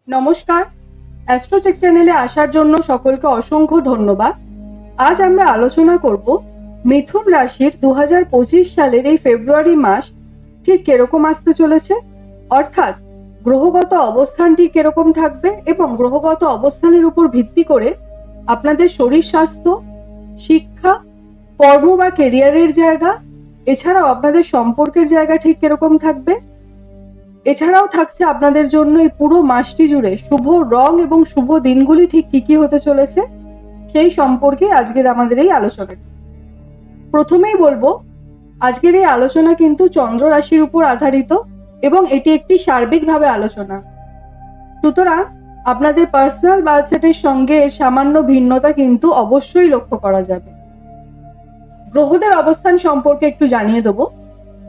নমস্কার, অ্যাস্ট্রোচেক চ্যানেলে আসার জন্য সকলকে অসংখ্য ধন্যবাদ। আজ আমরা আলোচনা করব মিথুন রাশির 2025 সালের এই ফেব্রুয়ারি মাস ঠিক কিরকম আসতে চলেছে, অর্থাৎ গ্রহগত অবস্থান ঠিক কিরকম থাকবে এবং গ্রহগত অবস্থানের উপর ভিত্তি করে আপনাদের শরীর স্বাস্থ্য, শিক্ষা, কর্ম বা কেরিয়ারের জায়গা, এছাড়াও আপনাদের সম্পর্কের জায়গা ঠিক কিরকম থাকবে। এছাড়াও থাকছে আপনাদের জন্য এই পুরো মাসটি জুড়ে শুভ রং এবং শুভ দিনগুলি ঠিক কি কি হতে চলেছে সেই সম্পর্কে আজকের আমাদের এই আলোচনা। প্রথমেই বলবো, আজকের এই আলোচনা কিন্তু চন্দ্র রাশির উপর আধারিত এবং এটি একটি সার্বিকভাবে আলোচনা। সুতরাং আপনাদের পার্সোনাল বাজেটের সঙ্গে এর সামান্য ভিন্নতা কিন্তু অবশ্যই লক্ষ্য করা যাবে। গ্রহদের অবস্থান সম্পর্কে একটু জানিয়ে দেবো।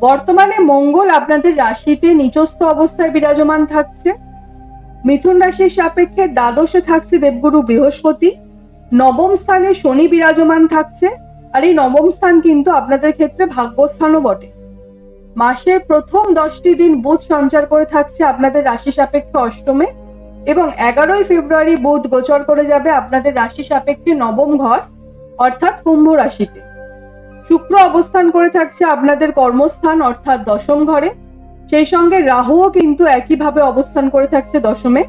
বর্তমানে মঙ্গল আপনাদের রাশিতে নিচস্থ অবস্থায় বিরাজমান থাকছে। মিথুন রাশির সাপেক্ষে দ্বাদশে থাকছে দেবগুরু বৃহস্পতি, নবম স্থানে শনি বিরাজমান থাকছে। আর এই নবম স্থান কিন্তু আপনাদের ক্ষেত্রে ভাগ্যস্থানও বটে। মাসের প্রথম 10টি দিন বুধ সঞ্চার করে থাকছে আপনাদের রাশি সাপেক্ষে অষ্টমে এবং 11ই ফেব্রুয়ারি বুধ গোচর করে যাবে আপনাদের রাশি সাপেক্ষে নবম ঘর অর্থাৎ কুম্ভ রাশিতে। শুক্র অবস্থান করে থাকছে আপনাদের কর্মস্থান অর্থাৎ দশম ঘরে, সেই সঙ্গে রাহুও কিন্তু একইভাবে অবস্থান করে থাকছে দশমে।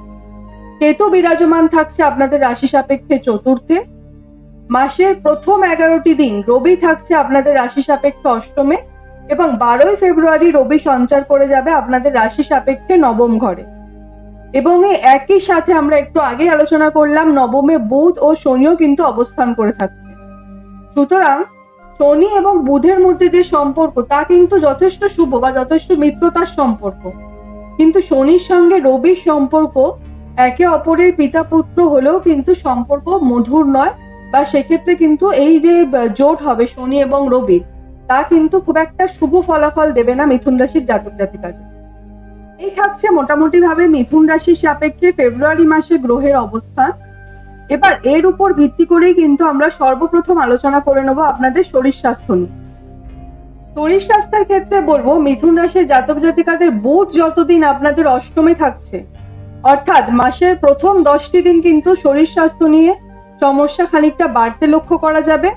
কেতু বিরাজমান থাকছে আপনাদের রাশি সাপেক্ষে চতুর্থে। মাসের প্রথম 11টি দিন রবি থাকছে আপনাদের রাশি সাপেক্ষে অষ্টমে এবং 12ই ফেব্রুয়ারি রবি সঞ্চার করে যাবে আপনাদের রাশি সাপেক্ষে নবম ঘরে। এবং এই একই সাথে আমরা একটু আগে আলোচনা করলাম নবমে বুধ ও শনিও কিন্তু অবস্থান করে থাকছে। সুতরাং শনি এবং বুধের মধ্যে যে সম্পর্ক তা কিন্তু যথেষ্ট শুভ বা যথেষ্ট মিত্রতার সম্পর্ক, কিন্তু শনির সঙ্গে রবির সম্পর্ক একে অপরের পিতা পুত্র হলেও কিন্তু সম্পর্ক মধুর নয়, বা সেক্ষেত্রে কিন্তু এই যে জোট হবে শনি এবং রবির তা কিন্তু খুব একটা শুভ ফলাফল দেবে না মিথুন রাশির জাতক জাতিকাদের। এই থাকছে মোটামুটি ভাবে মিথুন রাশির সাপেক্ষে ফেব্রুয়ারি মাসে গ্রহের অবস্থান। এবার এর উপর ভিত্তি করেই কিন্তু আমরা সর্বপ্রথম আলোচনা করে নেব আপনাদের শরীর স্বাস্থ্য নিয়ে। শরীর স্বাস্থ্যের ক্ষেত্রে বলবো, মিথুন রাশির জাতক জাতিকাদের বুধ যতদিন আপনাদের অষ্টমে থাকছে, অর্থাৎ মাসের প্রথম 10টি দিন কিন্তু শরীর স্বাস্থ্য নিয়ে সমস্যা খানিকটা বাড়তে লক্ষ্য করা যাবে।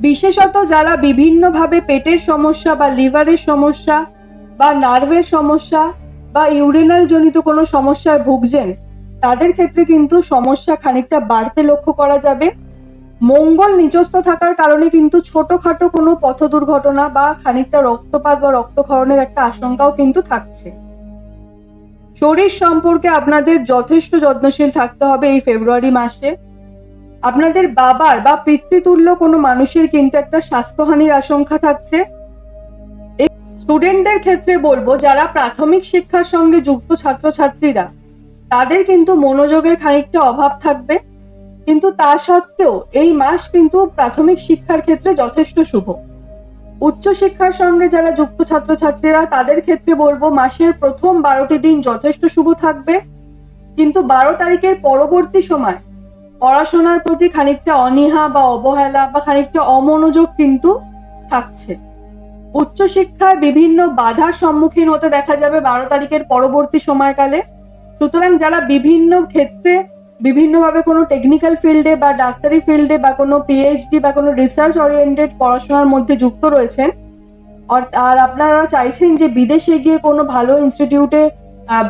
বিশেষত যারা বিভিন্নভাবে পেটের সমস্যা বা লিভারের সমস্যা বা নার্ভের সমস্যা বা ইউরিনাল জনিত কোনো সমস্যায় ভুগছেন তাদের ক্ষেত্রে কিন্তু সমস্যা খানিকটা বাড়তে লক্ষ্য করা যাবে। মঙ্গল নিচস্থ থাকার কারণে কিন্তু ছোটখাটো কোনো পথ দুর্ঘটনা বা খানিকটা রক্তপাত বা রক্তক্ষরণের একটা আশঙ্কাও কিন্তু থাকছে। শরীর সম্পর্কে আপনাদের যথেষ্ট যত্নশীল থাকতে হবে এই ফেব্রুয়ারি মাসে। আপনাদের বাবার বা পিতৃতুল্য কোনো মানুষের কিন্তু একটা স্বাস্থ্যহানির আশঙ্কা থাকছে। স্টুডেন্টদের ক্ষেত্রে বলবো, যারা প্রাথমিক শিক্ষার সঙ্গে যুক্ত ছাত্রছাত্রীরা তাদের কিন্তু মনোযোগের খানিকটা অভাব থাকবে, কিন্তু তা সত্ত্বেও এই মাস কিন্তু প্রাথমিক শিক্ষার ক্ষেত্রে যথেষ্ট শুভ। উচ্চশিক্ষার সঙ্গে যারা যুক্ত ছাত্রছাত্রীরা তাদের ক্ষেত্রে বলবো মাসের প্রথম 12টি দিন যথেষ্ট শুভ থাকবে, কিন্তু 12 তারিখের পরবর্তী সময় পড়াশোনার প্রতি খানিকটা অনীহা বা অবহেলা বা খানিকটা অমনোযোগ কিন্তু থাকছে। উচ্চশিক্ষায় বিভিন্ন বাধার সম্মুখীন হতে দেখা যাবে 12 তারিখের পরবর্তী সময়কালে। সুতরাং যারা বিভিন্ন ক্ষেত্রে বিভিন্নভাবে কোনো টেকনিক্যাল ফিল্ডে বা ডাক্তারি ফিল্ডে বা কোনো পিএইচডি বা কোনো রিসার্চ ওরিয়েন্টেড পড়াশোনার মধ্যে যুক্ত রয়েছেন আর আপনারা চাইছেন যে বিদেশে গিয়ে কোনো ভালো ইনস্টিটিউটে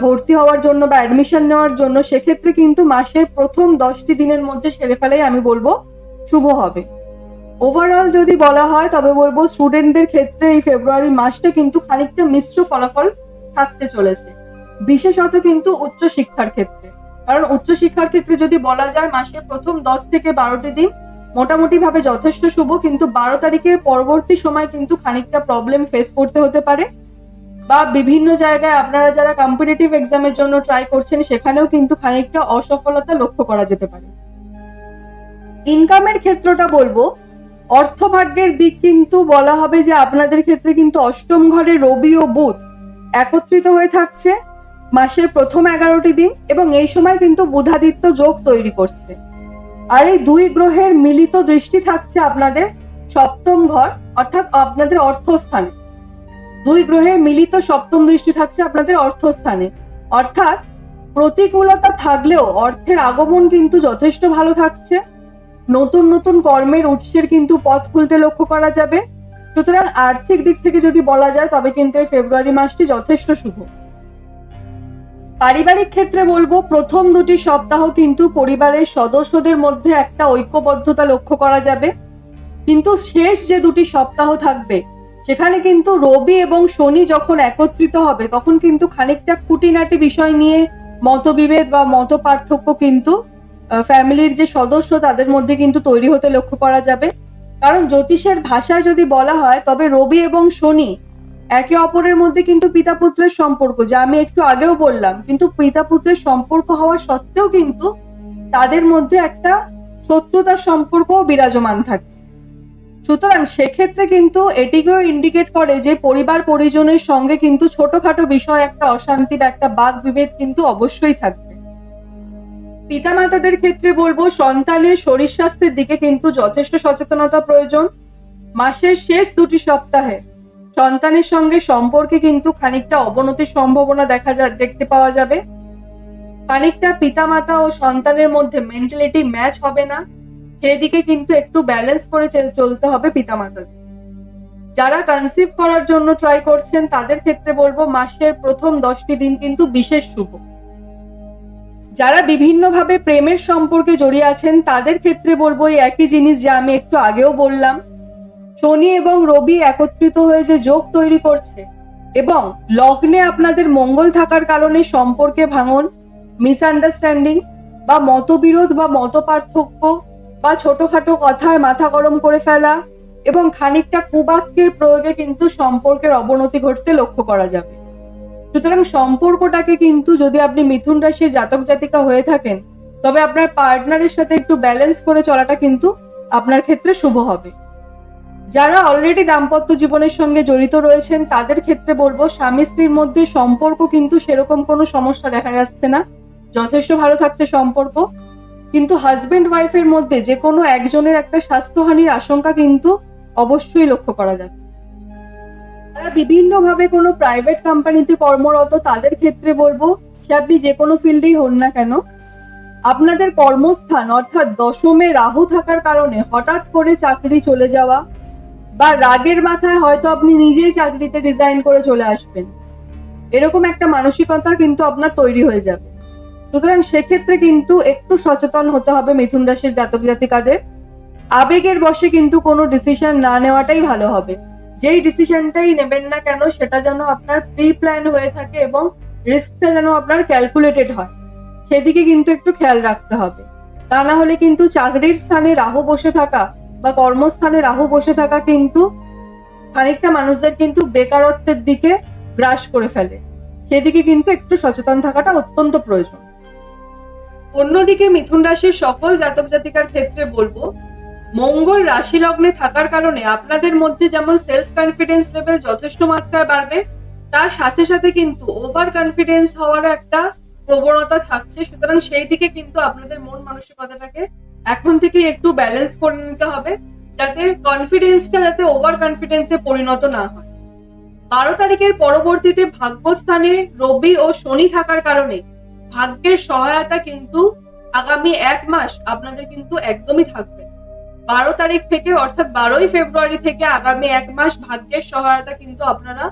ভর্তি হওয়ার জন্য বা অ্যাডমিশন নেওয়ার জন্য, সেক্ষেত্রে কিন্তু মাসের প্রথম 10টি দিনের মধ্যে সেরে ফেলাই আমি বলবো শুভ হবে। ওভারঅল যদি বলা হয় তবে বলবো স্টুডেন্টদের ক্ষেত্রে এই ফেব্রুয়ারি মাসটা কিন্তু খানিকটা মিশ্র ফলাফল থাকতে চলেছে, বিশেষত কিন্তু উচ্চশিক্ষার ক্ষেত্রে। কারণ উচ্চশিক্ষার ক্ষেত্রে যদি বলা যায় মাসের প্রথম 10 থেকে 12টি দিন মোটামুটি ভাবে যথেষ্ট শুভ, কিন্তু 12 তারিখের পরবর্তী সময় কিন্তু খানিকটা প্রবলেম ফেস করতে হতে পারে, বা বিভিন্ন জায়গায় আপনারা যারা কম্পিটিটিভ এক্সামের জন্য ট্রাই করছেন সেখানেও কিন্তু খানিকটা অসফলতা লক্ষ্য করা যেতে পারে। ইনকামের ক্ষেত্রটা বলবো, অর্থভাগ্যের দিক কিন্তু বলা হবে যে আপনাদের ক্ষেত্রে কিন্তু অষ্টম ঘরে রবি ও বুধ একত্রিত হয়ে থাকছে মাসের প্রথম 11টি দিন এবং এই সময় কিন্তু বুধাদিত্য যোগ তৈরি করছে। আর এই দুই গ্রহের মিলিত দৃষ্টি থাকছে আপনাদের সপ্তম ঘর অর্থাৎ আপনাদের অর্থস্থানে। দুই গ্রহের মিলিত সপ্তম দৃষ্টি থাকছে আপনাদের অর্থস্থানে, অর্থাৎ প্রতিকূলতা থাকলেও অর্থের আগমন কিন্তু যথেষ্ট ভালো থাকছে। নতুন নতুন কর্মের উৎসের কিন্তু পথ খুলতে লক্ষ্য করা যাবে। সুতরাং আর্থিক দিক থেকে যদি বলা যায় তবে কিন্তু এই ফেব্রুয়ারি মাসটি যথেষ্ট শুভ। পারিবারিক ক্ষেত্রে বলবো প্রথম দুটি সপ্তাহ কিন্তু পরিবারের সদস্যদের মধ্যে একটা ঐক্যবদ্ধতা লক্ষ্য করা যাবে, কিন্তু শেষ যে দুটি সপ্তাহ থাকবে সেখানে কিন্তু রবি এবং শনি যখন একত্রিত হবে তখন কিন্তু খানিকটা খুঁটিনাটি বিষয় নিয়ে মতবিভেদ বা মত পার্থক্য কিন্তু ফ্যামিলির যে সদস্য তাদের মধ্যে কিন্তু তৈরি হতে লক্ষ্য করা যাবে। কারণ জ্যোতিষের ভাষায় যদি বলা হয় তবে রবি এবং শনি একে অপরের মধ্যে কিন্তু পিতা পুত্রের সম্পর্ক, যা আমি একটু আগেও বললাম, কিন্তু পিতা পুত্রের সম্পর্ক হওয়া সত্ত্বেও কিন্তু তাদের মধ্যে একটা শত্রুতার সম্পর্কও বিরাজমান থাকে। সুতরাং সেক্ষেত্রে কিন্তু এটিকেও ইন্ডিকেট করে যে পরিবার পরিজনের সঙ্গে কিন্তু ছোটখাটো বিষয় একটা অশান্তি বা একটা বাক বিভেদ কিন্তু অবশ্যই থাকবে। পিতামাতাদের ক্ষেত্রে বলবো সন্তানের শরীর স্বাস্থ্যের দিকে কিন্তু যথেষ্ট সচেতনতা প্রয়োজন। মাসের শেষ দুটি সপ্তাহে সন্তানের সঙ্গে সম্পর্কে কিন্তু খানিকটা অবনতির সম্ভাবনা দেখতে পাওয়া যাবে। খানিকটা পিতামাতা ও সন্তানের মধ্যে মেন্টালিটি ম্যাচ হবে না, সেদিকে কিন্তু একটু ব্যালেন্স করে চলতে হবে পিতামাতাদের। যারা কনসিভ করার জন্য ট্রাই করছেন তাদের ক্ষেত্রে বলবো মাসের প্রথম 10টি দিন কিন্তু বিশেষ শুভ। যারা বিভিন্নভাবে প্রেমের সম্পর্কে জড়িয়ে আছেন তাদের ক্ষেত্রে বলবো এই একই জিনিস যা আমি একটু আগেও বললাম। শনি এবং রবি একত্রিত হয়ে যে যোগ তৈরি করছে এবং লগ্নে আপনাদের মঙ্গল থাকার কারণে সম্পর্কে ভাঙন, মিসআন্ডারস্ট্যান্ডিং বা মতবিরোধ বা মত পার্থক্য বা ছোটখাটো কথায় মাথা গরম করে ফেলা এবং খানিকটা কুবাক্যের প্রয়োগে কিন্তু সম্পর্কের অবনতি ঘটতে লক্ষ্য করা যাবে। সুতরাং সম্পর্কটাকে কিন্তু যদি আপনি মিথুন রাশির জাতক জাতিকা হয়ে থাকেন তবে আপনার পার্টনারের সাথে একটু ব্যালেন্স করে চলাটা কিন্তু আপনার ক্ষেত্রে শুভ হবে। যারা অলরেডি দাম্পত্য জীবনের সঙ্গে জড়িত রয়েছেন তাদের ক্ষেত্রে বলবো স্বামী স্ত্রীর মধ্যে সম্পর্ক কিন্তু সেরকম কোনো সমস্যা দেখা যাচ্ছে না, যথেষ্ট ভালো থাকছে সম্পর্ক। কিন্তু হাজবেন্ড ওয়াইফের মধ্যে যে কোনো একজনের একটা স্বাস্থ্যহানির আশঙ্কা কিন্তু অবশ্যই লক্ষ্য করা যাচ্ছে। যারা বিভিন্নভাবে কোনো প্রাইভেট কোম্পানিতে কর্মরত তাদের ক্ষেত্রে বলবো সে আপনি যে কোনো ফিল্ডেই হন না কেন, আপনাদের কর্মস্থান অর্থাৎ দশমে রাহু থাকার কারণে হঠাৎ করে চাকরি চলে যাওয়া বা রাগের মাথায় হয়তো আপনি নিজেই চাকরিতে রিজাইন করে চলে আসবেন, এরকম একটা মানসিকতা কিন্তু আপনার তৈরি হয়ে যাবে। সুতরাং সেক্ষেত্রে কিন্তু একটু সচেতন হতে হবে মিথুন রাশির জাতক জাতিকাদের। আবেগের বশে কিন্তু কোনো ডিসিশন না নেওয়াটাই ভালো হবে। যেই ডিসিশনটাই নেবেন না কেন সেটা যেন আপনার প্রি প্ল্যান হয়ে থাকে এবং রিস্কটা যেন আপনার ক্যালকুলেটেড হয়, সেদিকে কিন্তু একটু খেয়াল রাখতে হবে। তা না হলে কিন্তু চাকরির স্থানে রাহু বসে থাকা বা কর্মস্থানে রাহু বসে থাকা কিন্তু খানিকটা মানুষদের কিন্তু বেকারত্বের দিকে গ্রাস করে ফেলে, সেদিকে কিন্তু একটু সচেতন থাকাটা অত্যন্ত প্রয়োজন। অন্যদিকে মিথুন রাশির সকল জাতক জাতিকার ক্ষেত্রে বলবো মঙ্গল রাশি লগ্নে থাকার কারণে আপনাদের মধ্যে যেমন সেলফ কনফিডেন্স লেভেল যথেষ্ট মাত্রায় বাড়বে, তার সাথে সাথে কিন্তু ওভার কনফিডেন্স হওয়ারও একটা প্রবণতা থাকছে। সুতরাং সেই দিকে কিন্তু আপনাদের মন মানসিকতাটাকে এখন থেকে একটু ব্যালেন্স করে নিতে হবে, যাতে কনফিডেন্সটা যাতে ওভার কনফিডেন্সে পরিণত না হয়। 12 তারিখের পরবর্তীতে ভাগ্যস্থানে রবি ও শনি থাকার কারণে ভাগ্যের সহায়তা কিন্তু আগামী 1 মাস আপনাদের কিন্তু একদমই থাকবে। 12 তারিখ থেকে অর্থাৎ 12ই ফেব্রুয়ারি থেকে আগামী 1 মাস ভাগ্যের সহায়তা কিন্তু আপনারা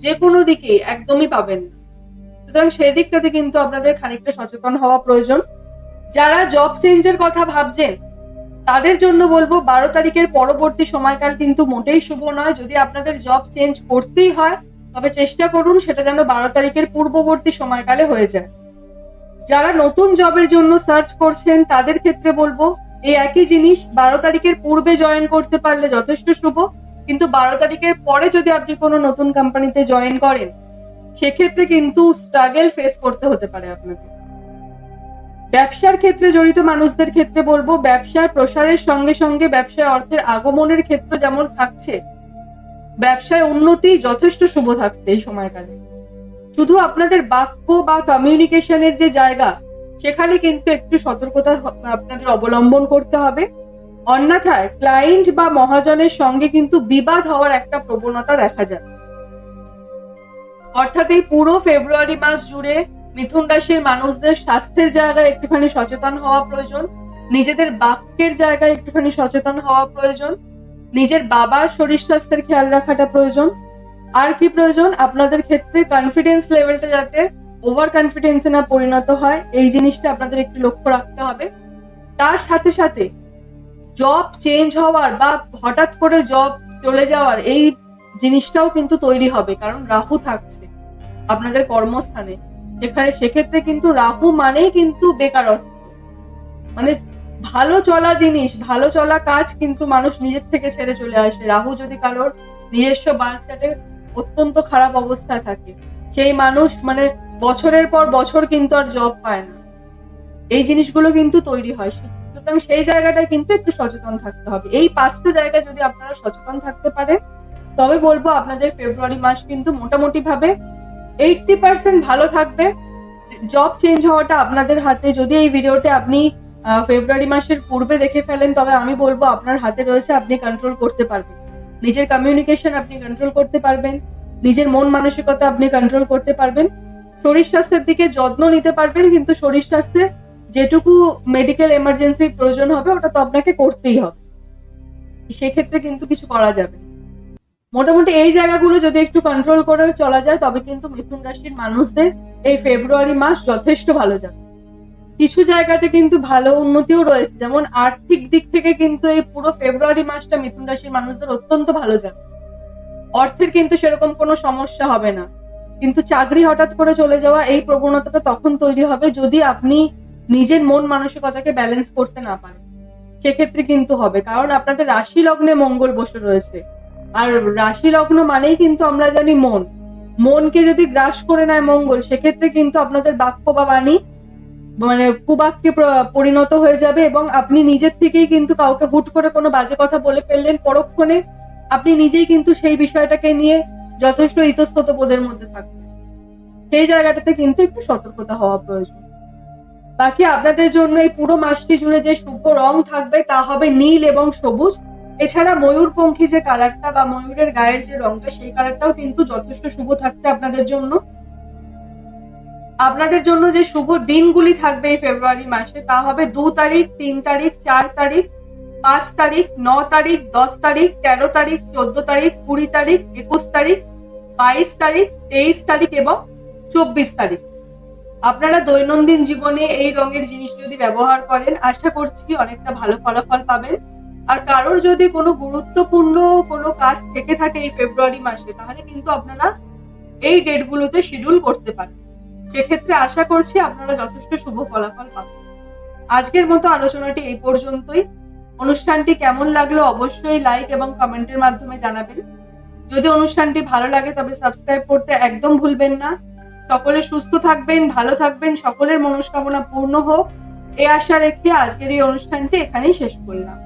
যে কোনো দিকে একদমই পাবেন না। সুতরাং সেই দিকটাতে কিন্তু আপনাদের খানিকটা সচেতন হওয়া প্রয়োজন। যারা জব চেঞ্জের কথা ভাবছেন তাদের জন্য বলবো 12 তারিখের পরবর্তী সময়কাল কিন্তু মোটেই শুভ নয়। যদি আপনাদের জব চেঞ্জ করতেই হয় তবে চেষ্টা করুন সেটা যেন 12 তারিখের পূর্ববর্তী সময়কালে হয়ে যায়। যারা নতুন জবের জন্য সার্চ করছেন তাদের ক্ষেত্রে বলবো এই একই জিনিস, 12 তারিখের পূর্বে জয়েন করতে পারলে যথেষ্ট শুভ, কিন্তু 12 তারিখের পরে যদি আপনি কোনো নতুন কোম্পানিতে জয়েন করেন সেক্ষেত্রে কিন্তু স্ট্রাগল ফেস করতে হতে পারে আপনাদের। ব্যবসার ক্ষেত্রে জড়িত মানুষদের ক্ষেত্রে বলবো ব্যবসার প্রসারের সঙ্গে সঙ্গে ব্যবসায় অর্থের আগমনের ক্ষেত্র যেমন থাকছে, ব্যবসায় উন্নতি যথেষ্ট শুভ থাকছে এই সময়কালে। শুধু আপনাদের বাক্য বা কমিউনিকেশনের যে জায়গা সেখানে কিন্তু একটু সতর্কতা আপনাদের অবলম্বন করতে হবে, অন্যথায় ক্লায়েন্ট বা মহাজনের সঙ্গে কিন্তু বিবাদ হওয়ার একটা প্রবণতা দেখা যায়। অর্থাৎ এই পুরো ফেব্রুয়ারি মাস জুড়ে মিথুন রাশির মানুষদের স্বাস্থ্যের জায়গায় একটুখানি সচেতন হওয়া প্রয়োজন, নিজেদের বাক্যের জায়গায় একটুখানি সচেতন হওয়া প্রয়োজন, নিজের বাবার শরীর স্বাস্থ্যের খেয়াল রাখাটা প্রয়োজন। আর কি প্রয়োজন, আপনাদের ক্ষেত্রে কনফিডেন্স লেভেলটা যাতে ওভার কনফিডেন্সে না পরিণত হয়, এই জিনিসটা আপনাদের একটু লক্ষ্য রাখতে হবে। তার সাথে সাথে জব চেঞ্জ হওয়ার বা হঠাৎ করে জব চলে যাওয়ার এই জিনিসটাও কিন্তু তৈরি হবে, কারণ রাহু থাকছে আপনাদের কর্মস্থানে। সেক্ষেত্রে কিন্তু রাহু মানেই কিন্তু বেকারত্ব, মানে ভালো চলা জিনিস, ভালো চলা কাজ কিন্তু মানুষ নিজের থেকে ছেড়ে চলে আসে। রাহু যদি কারোর নিজস্ব বার্থ চার্টে অত্যন্ত খারাপ অবস্থায় থাকে, সেই মানুষ মানে বছরের পর বছর কিন্তু আর জব পায় না। এই জিনিসগুলো কিন্তু তৈরি হয়। সুতরাং সেই জায়গাটায় কিন্তু একটু সচেতন থাকতে হবে। এই 5টা জায়গায় যদি আপনারা সচেতন থাকতে পারেন, তবে বলবো আপনাদের ফেব্রুয়ারি মাস কিন্তু মোটামুটি ভাবে 80% ভালো থাকবে। জব চেঞ্জ হওয়াটা আপনাদের হাতে। যদি এই ভিডিওটা আপনি ফেব্রুয়ারি মাসের পূর্বে দেখে ফেলেন, তবে আমি বলবো আপনার হাতে রয়েছে, আপনি কন্ট্রোল করতে পারবেন। নিজের কমিউনিকেশন আপনি কন্ট্রোল করতে পারবেন, নিজের মন মানসিকতা আপনি কন্ট্রোল করতে পারবেন, শরীর স্বাস্থ্যের দিকে যত্ন নিতে পারবেন। কিন্তু শরীর স্বাস্থ্যের যেটুকু মেডিকেল এমার্জেন্সির প্রয়োজন হবে, ওটা তো আপনাকে করতেই হবে, সেক্ষেত্রে কিন্তু কিছু করা যাবে। মোটামুটি এই জায়গাগুলো যদি একটু কন্ট্রোল করে চলা যায়, তবে কিন্তু মিথুন রাশির মানুষদের এই ফেব্রুয়ারি মাস যথেষ্ট ভালো যাবে। কিছু জায়গাতে কিন্তু ভালো উন্নতিও রয়েছে, যেমন আর্থিক দিক থেকে কিন্তু এই পুরো ফেব্রুয়ারি মাসটা মিথুন রাশির মানুষদের অত্যন্ত ভালো যাবে। অর্থের কিন্তু সেরকম কোনো সমস্যা হবে না। কিন্তু চাকরি হঠাৎ করে চলে যাওয়া, এই প্রবণতাটা তখন তৈরি হবে যদি আপনি নিজের মন মানসিকতাকে ব্যালেন্স করতে না পারেন। সেক্ষেত্রে কিন্তু হবে, কারণ আপনাদের রাশি লগ্নে মঙ্গল বসে রয়েছে। আর রাশি লগ্ন মানেই কিন্তু আমরা জানি মনকে যদি গ্রাস করে নেয় মঙ্গল, সেক্ষেত্রে কিন্তু আপনাদের বাক্য বা বাণী মানে কুবাক্যে পরিণত হয়ে যাবে, এবং আপনি নিজের থেকেই কিন্তু কাউকে হুট করে কোনো বাজে কথা বলে ফেললেন, পরক্ষণে আপনি নিজেই কিন্তু সেই বিষয়টাকে নিয়ে যথেষ্ট ইতস্তত বোধের মধ্যে থাকবেন। সেই জায়গাটাতে কিন্তু একটু সতর্কতা হওয়া প্রয়োজন। বাকি আপনাদের জন্য এই পুরো মাসটি জুড়ে যে শুভ রং থাকবে তা হবে নীল এবং সবুজ। এছাড়া ময়ূরপঙ্খী যে কালারটা বা ময়ূরের গায়ের যে রংটা, সেই কালারটাও কিন্তু যথেষ্ট শুভ থাকছে আপনাদের জন্য। আপনাদের জন্য যে শুভ দিনগুলি থাকবে এই ফেব্রুয়ারি মাসে, তা হবে 2 তারিখ, 3 তারিখ, 4 তারিখ, 5 তারিখ, 9 তারিখ, 10 তারিখ, 13 তারিখ, 14 তারিখ, 20 তারিখ, 21 তারিখ, 22 তারিখ, 23 তারিখ এবং 24 তারিখ। আপনারা দৈনন্দিন জীবনে এই রঙের জিনিস যদি ব্যবহার করেন, আশা করছি অনেকটা ভালো ফলাফল পাবেন। আর কারোর যদি কোনো গুরুত্বপূর্ণ কোনো কাজ থেকে থাকে এই ফেব্রুয়ারি মাসে, তাহলে কিন্তু আপনারা এই ডেটগুলোতে শিডিউল করতে পারেন। সেক্ষেত্রে আশা করছি আপনারা যথেষ্ট শুভ ফলাফল পাবেন। আজকের মতো আলোচনাটি এই পর্যন্তই। অনুষ্ঠানটি কেমন লাগলো অবশ্যই লাইক এবং কমেন্টের মাধ্যমে জানাবেন। যদি অনুষ্ঠানটি ভালো লাগে তবে সাবস্ক্রাইব করতে একদম ভুলবেন না। সকলে সুস্থ থাকবেন, ভালো থাকবেন, সকলের মনস্কামনা পূর্ণ হোক, এই আশা রেখে আজকের এই অনুষ্ঠানটি এখানেই শেষ করলাম।